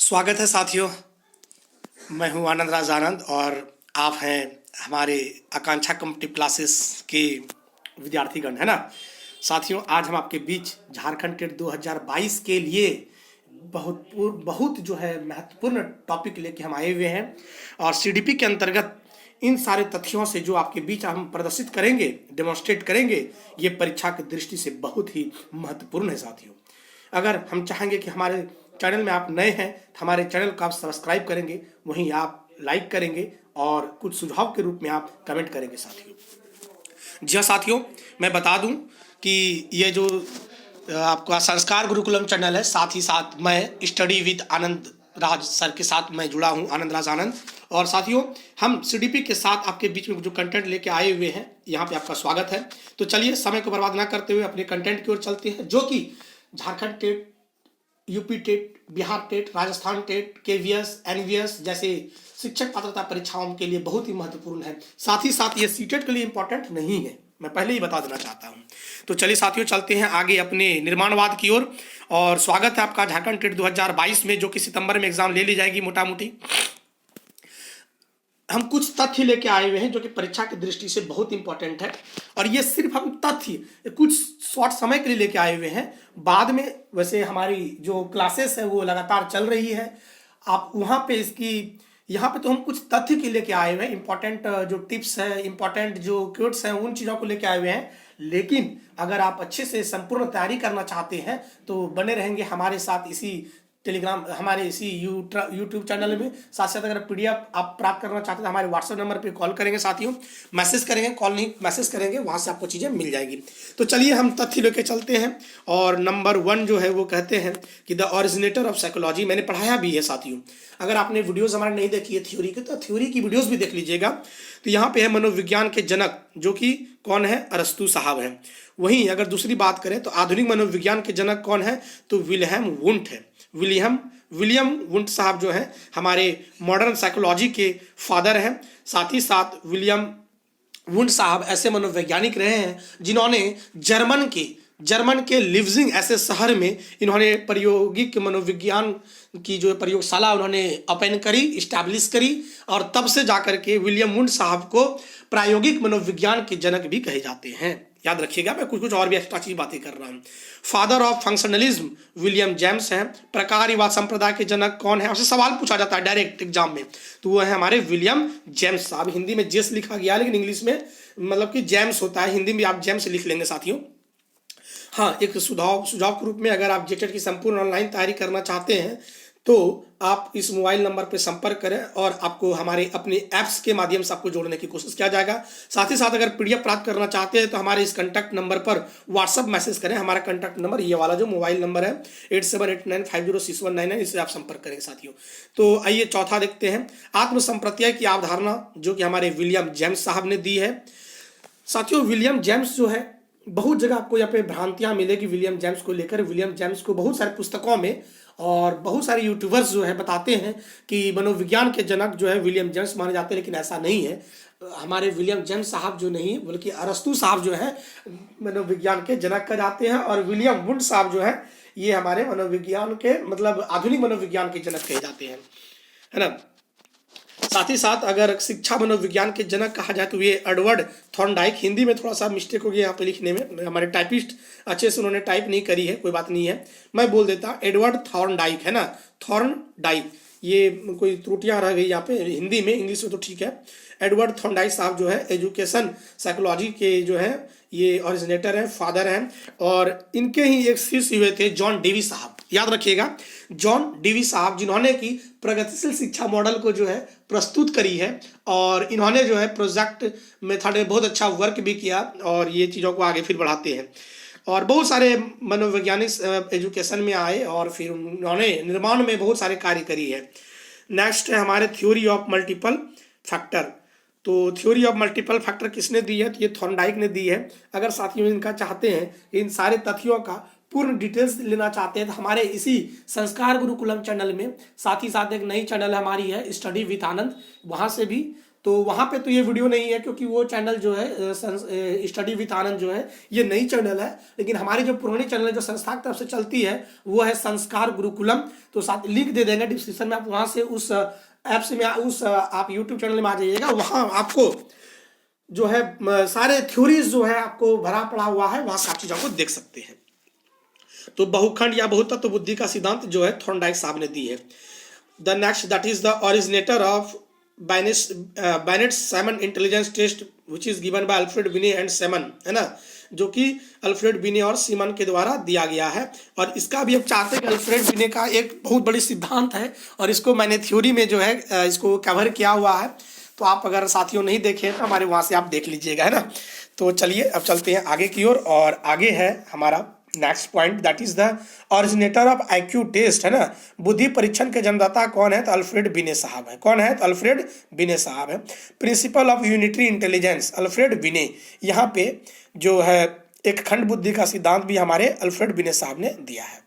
स्वागत है साथियों। मैं हूं आनंद राज आनंद और आप हैं हमारे आकांक्षा कॉम्पिटिटिव क्लासेस के विद्यार्थीगण, है ना। साथियों, आज हम आपके बीच झारखंड टेट 2022 के लिए बहुत जो है महत्वपूर्ण टॉपिक लेके हम आए हुए हैं और सीडीपी के अंतर्गत इन सारे तथ्यों से जो आपके बीच हम प्रदर्शित करेंगे, डेमोन्स्ट्रेट करेंगे, ये परीक्षा की दृष्टि से बहुत ही महत्वपूर्ण है साथियों। अगर हम चाहेंगे कि हमारे चैनल में आप नए हैं तो हमारे चैनल को आप सब्सक्राइब करेंगे, वहीं आप लाइक करेंगे और कुछ सुझाव के रूप में आप कमेंट करेंगे साथियों। जी हाँ साथियों, मैं बता दूं कि ये जो आपका संस्कार गुरुकुलम चैनल है, साथ ही साथ मैं study with Anand Raj sir के साथ मैं जुड़ा हूं, आनंद राज आनंद। और साथियों, हम सीडीपी के साथ आपके बीच में जो कंटेंट लेके आए हुए हैं, यहाँ पे आपका स्वागत है। तो चलिए समय को बर्बाद ना करते हुए अपने कंटेंट की ओर चलते हैं, जो कि Jharkhand TET, UP TET, Bihar TET, Rajasthan TET, KVS, NVS जैसे शिक्षक पात्रता परीक्षाओं के लिए बहुत ही महत्वपूर्ण है। साथ ही साथ ये सीटेट के लिए इंपॉर्टेंट नहीं है, मैं पहले ही बता देना चाहता हूँ। तो चलिए साथियों, चलते हैं आगे अपने निर्माणवाद की ओर। और स्वागत है आपका झारखंड टेट 2022 में, जो कि सितंबर में एग्जाम ले ली जाएगी मोटा मोटी। हम कुछ तथ्य लेके आए हुए हैं जो कि परीक्षा की दृष्टि से बहुत इंपॉर्टेंट है, और ये सिर्फ हम तथ्य कुछ शॉर्ट समय के लिए लेके आए हुए हैं। बाद में वैसे हमारी जो क्लासेस है वो लगातार चल रही है, आप वहाँ पे यहाँ पे तो हम कुछ तथ्य के लेके आए हुए हैं, इंपॉर्टेंट जो टिप्स है, इंपॉर्टेंट जो क्वेट्स हैं, उन चीज़ों को लेके आए हुए हैं। लेकिन अगर आप अच्छे से संपूर्ण तैयारी करना चाहते हैं तो बने रहेंगे हमारे साथ इसी टेलीग्राम, हमारे इसी यूट्यूब चैनल में। साथ साथ अगर पीडीएफ आप प्राप्त करना चाहते हैं तो हमारे व्हाट्सएप नंबर पे कॉल करेंगे साथियों, मैसेज करेंगे, कॉल नहीं मैसेज करेंगे, वहाँ से आपको चीज़ें मिल जाएगी। तो चलिए हम तथ्य लेके चलते हैं। और नंबर 1 जो है वो कहते हैं कि द ओरिजिनेटर ऑफ साइकोलॉजी, मैंने पढ़ाया भी है साथियों। अगर आपने वीडियोज़ हमारे नहीं देखी है थ्योरी की, तो थ्योरी की वीडियोज़ भी देख लीजिएगा। तो यहाँ पे है मनोविज्ञान के जनक, जो कि कौन है? अरस्तू साहब हैं। वहीं अगर दूसरी बात करें तो आधुनिक मनोविज्ञान के जनक कौन है? तो विल्हेम वुंट है। विलियम वुंट साहब जो है हमारे मॉडर्न साइकोलॉजी के फादर हैं। साथ ही साथ विलियम वुंट साहब ऐसे मनोवैज्ञानिक रहे हैं जिन्होंने जर्मन के लिप्जिग ऐसे शहर में इन्होंने प्रायोगिक मनोविज्ञान की जो प्रयोगशाला उन्होंने ओपन करी, इस्टेब्लिश करी, और तब से जाकर के विलियम वुंट साहब को प्रायोगिक मनोविज्ञान के जनक भी कहे जाते हैं। याद रखिएगा, मैं कुछ और भी एक्स्ट्रा चीज बातें कर रहा हूँ। Father of functionalism William James हैं। प्रकारवाद संप्रदाय के जनक कौन है? आपसे सवाल पूछा जाता है डायरेक्ट एग्जाम में, तो वो है हमारे विलियम जेम्स साहब। हिंदी में जेस लिखा गया, लेकिन इंग्लिश में मतलब कि जेम्स होता है, हिंदी में आप जेम्स लिख लेंगे साथियों। हाँ, एक सुझाव के रूप में, अगर आप जेटेट की संपूर्ण ऑनलाइन तैयारी करना चाहते हैं तो आप इस मोबाइल नंबर पर संपर्क करें और आपको हमारे अपने ऐप्स के माध्यम से आपको जोड़ने की कोशिश किया जाएगा। साथ ही साथ अगर पीडीएफ प्राप्त करना चाहते हैं तो हमारे इस कॉन्टैक्ट नंबर पर व्हाट्सअप मैसेज करें। हमारा कॉन्टैक्ट नंबर ये वाला जो मोबाइल नंबर है 8789506199, इससे आप संपर्क करेंगे साथियों। तो आइए चौथा देखते हैं, आत्मसंप्रत्यय की अवधारणा, जो कि हमारे विलियम जेम्स साहब ने दी है। साथियों, विलियम जेम्स जो है, बहुत जगह आपको यहाँ पे भ्रांतियां मिलेगी विलियम जेम्स को लेकर। विलियम जेम्स को बहुत सारे पुस्तकों में और बहुत सारे यूट्यूबर्स जो है बताते हैं कि मनोविज्ञान के जनक जो है विलियम जेम्स माने जाते हैं, लेकिन ऐसा नहीं है। हमारे विलियम जेम्स साहब जो नहीं, बल्कि अरस्तू साहब जो है मनोविज्ञान के जनक कहे जाते हैं, और विलियम वुंट साहब जो है ये हमारे मनोविज्ञान के मतलब आधुनिक मनोविज्ञान के जनक कहे जाते हैं, है ना। साथ ही साथ अगर शिक्षा मनोविज्ञान के जनक कहा जाए तो ये एडवर्ड थॉर्नडाइक। हिंदी में थोड़ा सा मिस्टेक हो गया यहाँ पे लिखने में, हमारे टाइपिस्ट अच्छे से उन्होंने टाइप नहीं करी है, कोई बात नहीं है, मैं बोल देता एडवर्ड थॉर्नडाइक, है ना, थॉर्नडाइक। ये कोई त्रुटियां रह गई यहाँ पे हिंदी में, इंग्लिश में तो ठीक है। एडवर्ड थॉर्नडाइक साहब जो है एजुकेशन साइकोलॉजी के जो है ये ओरिजिनेटर हैं, फादर हैं, और इनके ही एक शिष्य हुए थे जॉन डेवी साहब। याद रखिएगा, जॉन डेवी साहब, जिन्होंने की प्रगतिशील शिक्षा मॉडल को जो है प्रस्तुत करी है, और इन्होंने जो है प्रोजेक्ट मेथड में बहुत अच्छा वर्क भी किया और ये चीज़ों को आगे फिर बढ़ाते हैं। और बहुत सारे मनोवैज्ञानिक एजुकेशन में आए और फिर उन्होंने निर्माण में बहुत सारे कार्य करी है। नेक्स्ट है हमारे थ्योरी ऑफ मल्टीपल फैक्टर। तो थ्योरी ऑफ मल्टीपल फैक्टर किसने दी है? तो ये थॉर्नडाइक ने दी है। अगर साथियों इनका चाहते हैं कि इन सारे तथ्यों का पूर्ण डिटेल्स लेना चाहते हैं तो हमारे इसी संस्कार गुरुकुलम चैनल में, साथ ही साथ एक नई चैनल हमारी है स्टडी विद आनंद, वहाँ से भी तो वहाँ पे तो ये वीडियो नहीं है, क्योंकि वो चैनल जो है स्टडी विद आनंद जो है ये नई चैनल है। लेकिन हमारी जो पुरानी चैनल जो संस्था की तरफ से चलती है वो है संस्कार गुरुकुलम। तो साथ लिंक दे देंगे डिस्क्रिप्शन में, आप वहाँ से उस ऐप से में उस आप यूट्यूब चैनल में आ जाइएगा। वहाँ आपको जो है सारे थ्योरीज जो है आपको भरा पड़ा हुआ है, वहाँ से आप चीज़ों को देख सकते हैं। तो बहुखंड या बहुतत्व बुद्धि का सिद्धांत जो है थॉर्नडाइक साहब ने दी है। The next that is the originator of Binet Simon intelligence test which is given by Alfred Binet and Simon, है ना, जो कि अल्फ्रेड बिने और सीमन के द्वारा दिया गया है। और इसका भी अब चाहते हैं कि अल्फ्रेड बिने का एक बहुत बड़ी सिद्धांत है और इसको मैंने थ्योरी में जो है इसको कवर किया हुआ है। तो आप अगर साथियों नहीं देखे तो हमारे वहाँ से आप देख लीजिएगा, है ना। तो चलिए अब चलते हैं आगे की ओर। और आगे है हमारा next point that is the originator of IQ test, है ना। बुद्धि परीक्षण के जन्मदाता कौन है? तो अल्फ्रेड बिने साहब है। कौन है? तो अल्फ्रेड बिने साहब है। Principle of unitary intelligence Alfred बिने, यहाँ पे जो है एक खंड बुद्धि का सिद्धांत भी हमारे अल्फ्रेड बिने साहब ने दिया है।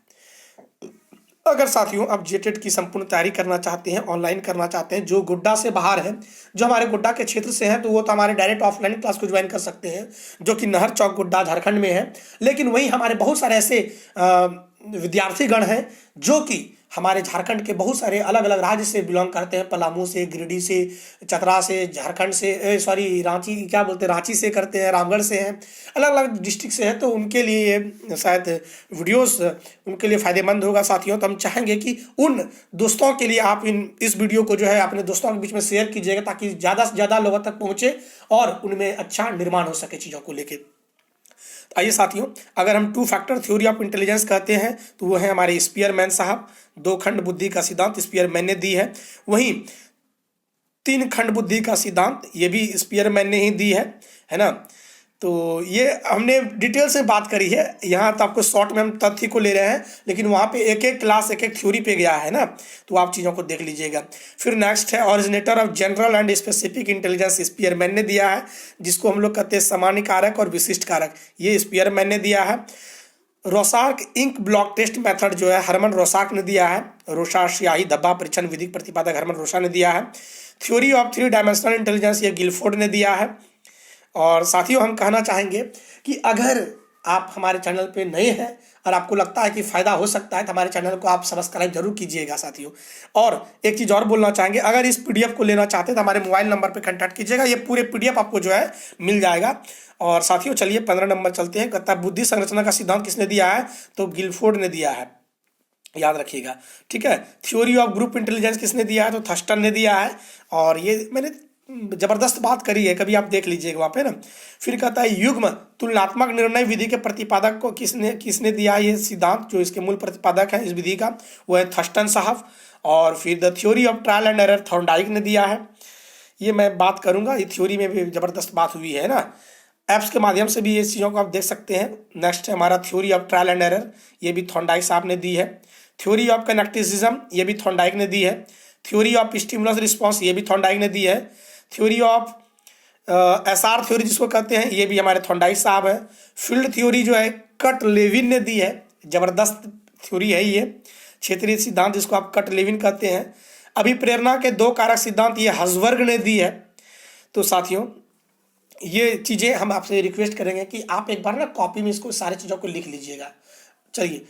अगर साथियों आप जेटेट की संपूर्ण तैयारी करना चाहते हैं, ऑनलाइन करना चाहते हैं, जो गुड्डा से बाहर है, जो हमारे गुड्डा के क्षेत्र से हैं, तो वो तो हमारे डायरेक्ट ऑफलाइन क्लास को ज्वाइन कर सकते हैं, जो कि नहर चौक गुड्डा झारखंड में है। लेकिन वहीं हमारे बहुत सारे ऐसे विद्यार्थीगण हैं जो कि हमारे झारखंड के बहुत सारे अलग अलग राज्य से बिलोंग करते हैं, पलामू से, गिरिडीह से, चतरा से, झारखंड से, सॉरी रांची, क्या बोलते हैं, रांची से करते हैं, रामगढ़ से हैं, अलग अलग डिस्ट्रिक्ट से हैं। तो उनके लिए ये शायद वीडियोस उनके लिए फ़ायदेमंद होगा साथियों। तो हम चाहेंगे कि उन दोस्तों के लिए आप इस वीडियो को जो है अपने दोस्तों के बीच में शेयर कीजिएगा, ताकि ज़्यादा से ज़्यादा लोगों तक पहुँचे और उनमें अच्छा निर्माण हो सके चीज़ों को लेकर। आइए साथियों, अगर हम 2 फैक्टर थ्योरी ऑफ इंटेलिजेंस कहते हैं तो वो है हमारे स्पीयरमैन साहब। 2 खंड बुद्धि का सिद्धांत स्पीयरमैन ने दी है। वहीं 3 खंड बुद्धि का सिद्धांत ये भी स्पीयरमैन ने ही दी है ना। तो ये हमने डिटेल से बात करी है, यहाँ तो आपको शॉर्ट में हम तथ्य को ले रहे हैं, लेकिन वहाँ पे एक एक क्लास एक एक थ्योरी पे गया है ना, तो आप चीज़ों को देख लीजिएगा। फिर नेक्स्ट है originator of general and specific intelligence Spearman ने दिया है, जिसको हम लोग कहते हैं सामान्य कारक और विशिष्ट कारक, ये स्पीयरमैन ने दिया है। रोसार्क इंक ब्लॉक टेस्ट मेथड जो है हरमन रोसार्क ने दिया है। रोसा स्याही धब्बा परीक्षण विधि प्रतिपादक हरमन रोसा ने दिया है। थ्योरी ऑफ 3 डायमेंशनल इंटेलिजेंस ये गिलफोर्ड ने दिया है। और साथियों हम कहना चाहेंगे कि अगर आप हमारे चैनल पे नए हैं और आपको लगता है कि फ़ायदा हो सकता है तो हमारे चैनल को आप सब्सक्राइब जरूर कीजिएगा साथियों। और एक चीज़ और बोलना चाहेंगे, अगर इस पीडीएफ को लेना चाहते हैं तो हमारे मोबाइल नंबर पे कांटेक्ट कीजिएगा, ये पूरे पीडीएफ आपको जो है मिल जाएगा। और साथियों चलिए 15 नंबर चलते हैं। कहता है बुद्धि संरचना का सिद्धांत किसने दिया है? तो गिलफोर्ड ने दिया है, याद रखिएगा, ठीक है। थ्योरी ऑफ ग्रुप इंटेलिजेंस किसने दिया है? तो थर्स्टन ने दिया है। और ये मैंने जबरदस्त बात करी है, कभी आप देख लीजिएगा वहाँ पे ना। फिर कहता है युग्म तुलनात्मक निर्णय विधि के प्रतिपादक को किसने दिया ये सिद्धांत? जो इसके मूल प्रतिपादक है इस विधि का वो है थर्स्टन साहब। और फिर the theory of trial and error Thorndike ने दिया है। ये मैं बात करूँगा, ये थ्योरी में भी जबरदस्त बात हुई है ना, ऐप्स के माध्यम से भी ये चीज़ों को आप देख सकते हैं। नेक्स्ट है हमारा theory of trial and error, ये भी थॉर्नडाइक साहब ने दी है। थ्योरी ऑफ कनेक्टिसिज्म ये भी थॉर्नडाइक ने दी है। थ्योरी ऑफ स्टिमुलस रिस्पॉन्स ये भी थॉर्नडाइक ने दी है। थ्योरी ऑफ एसआर थ्योरी जिसको कहते हैं ये भी हमारे थॉर्नडाइक साहब है। फील्ड थ्योरी जो है कट लेविन ने दी है, जबरदस्त थ्योरी है ये, क्षेत्रीय सिद्धांत जिसको आप कट लेविन कहते हैं। अभिप्रेरणा के 2 कारक सिद्धांत ये हर्ज़बर्ग ने दी है। तो साथियों ये चीज़ें हम आपसे रिक्वेस्ट करेंगे कि आप एक बार ना कॉपी में इसको सारी चीज़ों को लिख लीजिएगा। चलिए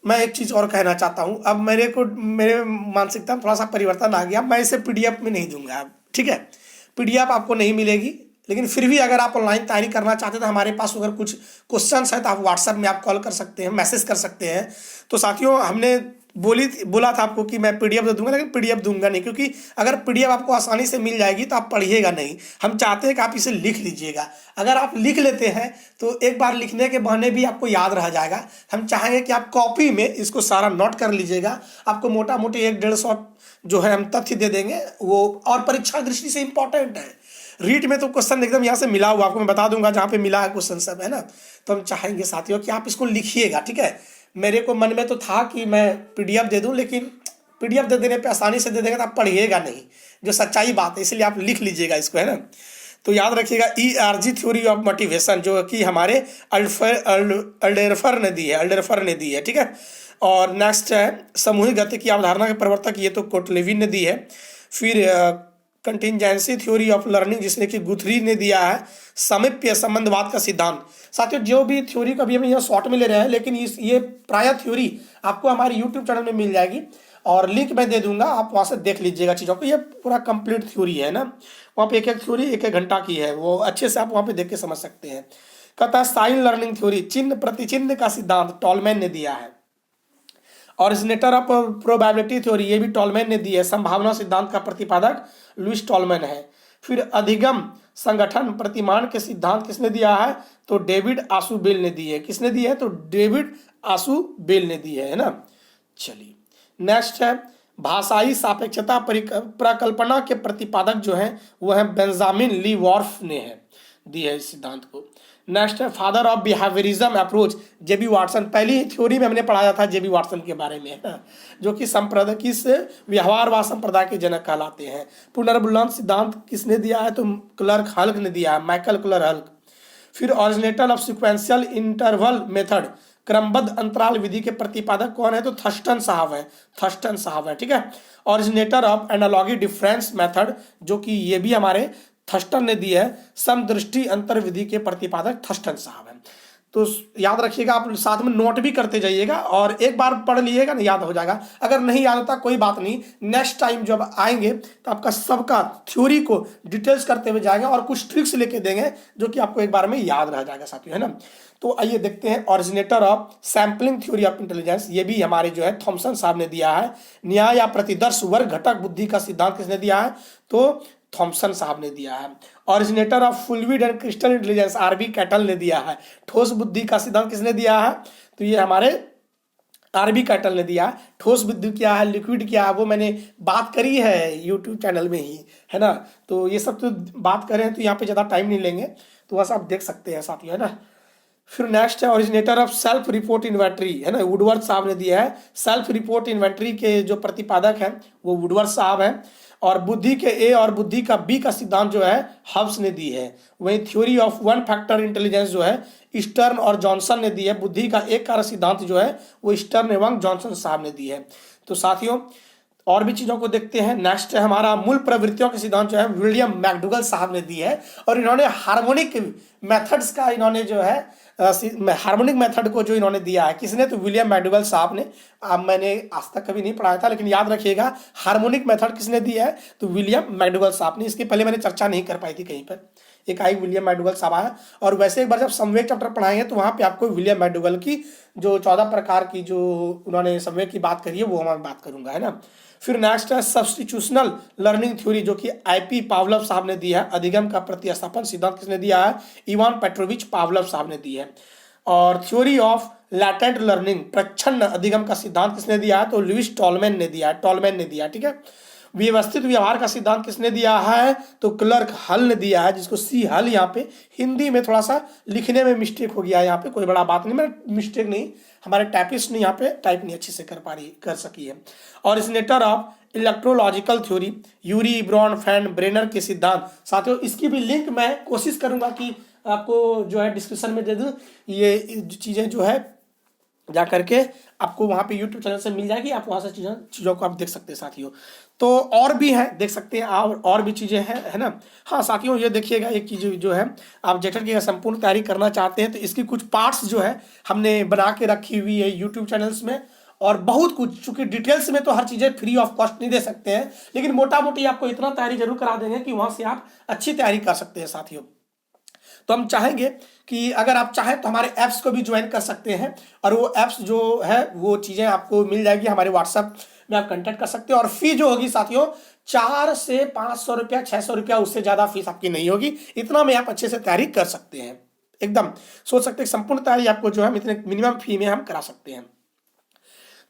मैं एक चीज़ और कहना चाहता हूँ, अब मेरे मानसिकता में थोड़ा सा परिवर्तन आ गया, मैं इसे पीडीएफ में नहीं दूंगा अब, ठीक है। पीडीएफ आपको नहीं मिलेगी, लेकिन फिर भी अगर आप ऑनलाइन तैयारी करना चाहते हैं तो हमारे पास अगर कुछ क्वेश्चंस हैं तो आप व्हाट्सएप में आप कॉल कर सकते हैं, मैसेज कर सकते हैं। तो साथियों हमने बोला था आपको कि मैं पीडीएफ दे दूंगा, लेकिन पीडीएफ दूंगा नहीं, क्योंकि अगर पीडीएफ आपको आसानी से मिल जाएगी तो आप पढ़िएगा नहीं। हम चाहते हैं कि आप इसे लिख लीजिएगा। अगर आप लिख लेते हैं तो एक बार लिखने के बहाने भी आपको याद रह जाएगा। हम चाहेंगे कि आप कॉपी में इसको सारा नोट कर लीजिएगा। आपको मोटा मोटी 1-1.5 जो है हम तथ्य दे देंगे वो, और परीक्षा दृष्टि से इंपॉर्टेंट है। रीट में तो क्वेश्चन एकदम यहाँ से मिला हुआ, आपको मैं बता दूंगा जहाँ पे मिला है क्वेश्चन सब, है ना। तो हम चाहेंगे साथियों कि आप इसको लिखिएगा, ठीक है। मेरे को मन में तो था कि मैं पीडीएफ दे दूं, लेकिन पीडीएफ दे देने पे आसानी से दे देंगे तो आप पढ़िएगा नहीं, जो सच्चाई बात है, इसलिए आप लिख लीजिएगा इसको, है ना। तो याद रखिएगा ERG थ्योरी ऑफ मोटिवेशन जो कि हमारे अल्डेरफर ने दी है, ठीक है। और नेक्स्ट है सामूहिक गति की अवधारणा के प्रवर्तक, ये तो कोटलेविन ने दी है। फिर कंटिंजेंसी थ्योरी ऑफ लर्निंग जिसने कि गुथरी ने दिया है, सामीप्य संबंधवाद का सिद्धांत। साथियों जो भी थ्योरी को अभी हम यहाँ शॉर्ट में ले रहे हैं, लेकिन ये प्राय थ्योरी आपको हमारे यूट्यूब चैनल में मिल जाएगी और लिंक मैं दे दूंगा, आप वहाँ से देख लीजिएगा चीज़ों को। ये पूरा कंप्लीट थ्योरी है ना, वहाँ पे एक एक थ्योरी एक एक घंटा की है, वो अच्छे से आप वहाँ पे देख के समझ सकते हैं। कहता है साइन लर्निंग थ्योरी, चिन्ह प्रतिचिन्ह का सिद्धांत टॉलमैन ने दिया है। ऑरिजिनेटर ऑफ प्रोबेबिलिटी थ्योरी, ये भी टॉलमैन ने दी है, संभावना सिद्धांत का प्रतिपादक लुइस टॉलमैन है। फिर अधिगम संगठन प्रतिमान के सिद्धांत किसने दिया है, तो डेविड आशुबेल ने दी है। किसने दी है, तो डेविड आशुबेल ने दी है ना। चलिए नेक्स्ट है भाषाई सापेक्षता प्रकल्पना के प्रतिपादक जो है वो है बेंजामिन ली वॉर्फ ने है दी है इस सिद्धांत को। नेक्स्ट है father of behaviourism approach, JB Watson. पहली थ्योरी में हमने पढ़ाया था जेबी वाटसन के बारे में, जो कि संप्रदाय किस व्यवहारवाद संप्रदाय के जनक कहलाते हैं। पुनर्बुलंद सिद्धांत किसने दिया है, तो क्लर्क हल्क ने दिया है, माइकल क्लर्क हल्क। फिर originator of sequential interval method, क्रमबद्ध अंतराल विधि के प्रतिपादक कौन है, तो थर्स्टन साहब है, थर्स्टन साहब है, ठीक है। Originator of analogy difference method, जो कि ये भी हमारे थर्स्टन ने दी है, समदृष्टि अंतर विधि के प्रतिपादक थर्स्टन साहब हैं। तो याद रखिएगा, आप साथ में नोट भी करते जाइएगा और एक बार पढ़ लीजिएगा ना, याद हो जाएगा। अगर नहीं याद होता कोई बात नहीं, नेक्स्ट टाइम जब आएंगे तो आपका सबका थ्योरी को डिटेल्स करते हुए जाएंगे और कुछ ट्रिक्स लेके देंगे जो कि आपको एक बार में याद रह जाएगा साथियों, है ना। तो आइए देखते हैं originator of sampling theory of intelligence, ये भी हमारे जो है थॉमसन साहब ने दिया है। न्याय या प्रतिदर्श वर्ग घटक बुद्धि का सिद्धांत किसने दिया है, तो थॉमसन साहब ने दिया है। Originator of fluid and crystal intelligence RB Cattell ने दिया है। ठोस बुद्धि का सिद्धांत किसने दिया है, तो ये हमारे आरबी कैटल ने दिया है। ठोस बुद्धि क्या है, लिक्विड क्या है, वो मैंने बात करी है यूट्यूब चैनल में ही, है ना। तो ये सब तो बात करें तो यहाँ पे ज़्यादा टाइम नहीं लेंगे, तो वैसा आप देख सकते हैं साथियों, है ना। फिर नेक्स्ट है originator of self report inventory, है ना, वुडवर्थ साहब ने दिया है। सेल्फ रिपोर्ट इन्वेंट्री के जो प्रतिपादक हैं वो वुडवर्थ साहब हैं। और बुद्धि के ए और बुद्धि का बी का सिद्धांत जो है हब्स ने दी है। वहीं theory of one factor intelligence जो है स्टर्न और जॉनसन ने दी है। बुद्धि का एक कारक सिद्धांत जो है वो स्टर्न एवं जॉनसन साहब ने दी है। तो साथियों और भी चीज़ों को देखते हैं। नेक्स्ट है हमारा मूल प्रवृत्तियों के सिद्धांत जो है विलियम मैकडूगल साहब ने दी है। और इन्होंने हार्मोनिक मेथड्स का इन्होंने जो है हार्मोनिक मेथड को जो इन्होंने दिया है, किसने, तो विलियम मैकडूगल साहब ने। मैंने आज तक कभी नहीं पढ़ाया था, लेकिन याद रखिएगा हार्मोनिक मेथड किसने दिया है, तो विलियम मैकडूगल साहब ने। इसके पहले मैंने चर्चा नहीं कर पाई थी कहीं पर, एक आई विलियम मैकडूगल साहब आया। और वैसे एक बार जब संवेग चैप्टर पढ़ाएंगे तो वहाँ पे आपको विलियम मैकडूगल की जो 14 प्रकार की जो उन्होंने संवेग की बात करी है वो हम बात करूंगा, है ना। फिर नेक्स्ट है सब्स्टिट्यूशनल लर्निंग थ्योरी, जो कि आईपी पावलोव साहब ने दी है। अधिगम का प्रतिस्थापन सिद्धांत किसने दिया है, इवान पेट्रोविच पावलोव साहब ने दी है। और थ्योरी ऑफ लैटेंट लर्निंग प्रच्छन्न अधिगम का सिद्धांत किसने दिया है, तो लुइस टॉलमैन ने दिया है, टॉलमैन ने दिया, ठीक है। व्यवस्थित व्यवहार का सिद्धांत किसने दिया है, तो क्लर्क हल ने दिया है, जिसको सी हल यहाँ पे हिंदी में थोड़ा सा लिखने में मिस्टेक हो गया, यहाँ पे कोई बड़ा बात नहीं, मेरा मिस्टेक नहीं, हमारे टाइपिस्ट ने यहाँ पे टाइप नहीं अच्छे से कर सकी है। Originator of ecological theory Urie Bronfenbrenner के सिद्धांत। साथियों इसकी भी लिंक मैं कोशिश करूंगा कि आपको जो है डिस्क्रिप्शन में दे दूं, ये चीज़ें जो है जा करके आपको वहाँ पे यूट्यूब चैनल से मिल जाएगी, आप वहाँ से चीज़ों को आप देख सकते हैं साथियों। तो और भी है, देख सकते हैं और भी चीज़ें हैं, है ना। हाँ साथियों ये देखिएगा एक चीज़ जो है, आप जेटर की संपूर्ण तैयारी करना चाहते हैं तो इसकी कुछ पार्ट्स जो है हमने बना के रखी हुई है यूट्यूब चैनल्स में। और बहुत कुछ, चूँकि डिटेल्स में तो हर चीज़ें फ्री ऑफ कॉस्ट नहीं दे सकते हैं, लेकिन मोटा मोटी आपको इतना तैयारी जरूर करा देंगे कि वहाँ से आप अच्छी तैयारी कर सकते हैं साथियों। तो हम चाहेंगे कि अगर आप चाहें तो हमारे ऐप्स को भी ज्वाइन कर सकते हैं, और वो ऐप्स जो है वो चीज़ें आपको मिल जाएगी हमारे व्हाट्सएप में, आप कांटेक्ट कर सकते हैं। और फी जो होगी साथियों 4 से 500 रुपया 600 रुपया, उससे ज़्यादा फीस आपकी नहीं होगी, इतना में आप अच्छे से तैयारी कर सकते हैं। एकदम सोच सकते हैं संपूर्ण तैयारी आपको जो है इतने मिनिमम फी में हम करा सकते हैं।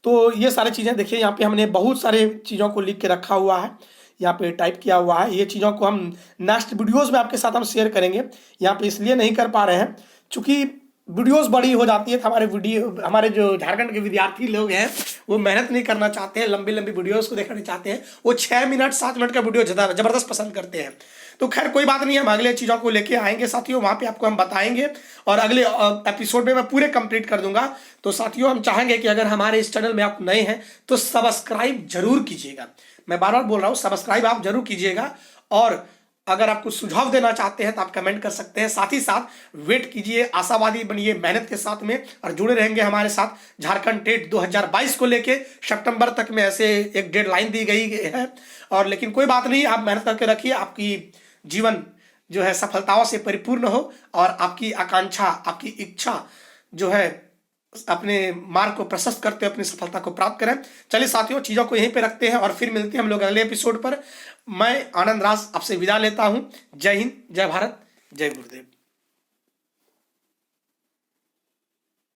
तो ये सारी चीज़ें देखिए, यहाँ पे हमने बहुत सारे चीज़ों को लिख के रखा हुआ है, यहाँ पे टाइप किया हुआ है। ये चीज़ों को हम नेक्स्ट वीडियोस में आपके साथ हम शेयर करेंगे। यहाँ पे इसलिए नहीं कर पा रहे हैं चूँकि वीडियोस बड़ी हो जाती है, तो हमारे जो झारखंड के विद्यार्थी लोग हैं वो मेहनत नहीं करना चाहते हैं, लंबी लंबी वीडियोस को देखना चाहते हैं, वो 6 मिनट 7 मिनट का वीडियो ज़बरदस्त पसंद करते हैं। तो खैर कोई बात नहीं, हम अगले चीज़ों को लेके आएंगे साथियों, वहाँ पे आपको हम बताएंगे और अगले एपिसोड में मैं पूरे कंप्लीट कर दूंगा। तो साथियों हम चाहेंगे कि अगर हमारे इस चैनल में आप नए हैं तो सब्सक्राइब जरूर कीजिएगा, मैं बार बार बोल रहा हूँ सब्सक्राइब आप जरूर कीजिएगा। और अगर आप कुछ सुझाव देना चाहते हैं तो आप कमेंट कर सकते हैं। साथ ही साथ वेट कीजिए, आशावादी बनिए मेहनत के साथ में, और जुड़े रहेंगे हमारे साथ। झारखंड टेट 2022 को लेके सितंबर तक में ऐसे एक डेडलाइन दी गई है, और लेकिन कोई बात नहीं, आप मेहनत करके रखिए, आपकी जीवन जो है सफलताओं से परिपूर्ण हो, और आपकी आकांक्षा, आपकी इच्छा जो है अपने मार्ग को प्रशस्त करते हुए अपनी सफलता को प्राप्त करें। चलिए साथियों, चीज़ों को यहीं पे रखते हैं और फिर मिलते हैं हम लोग अगले एपिसोड पर। मैं आनंद राज आपसे विदा लेता हूं। जय हिंद, जय भारत, जय गुरुदेव।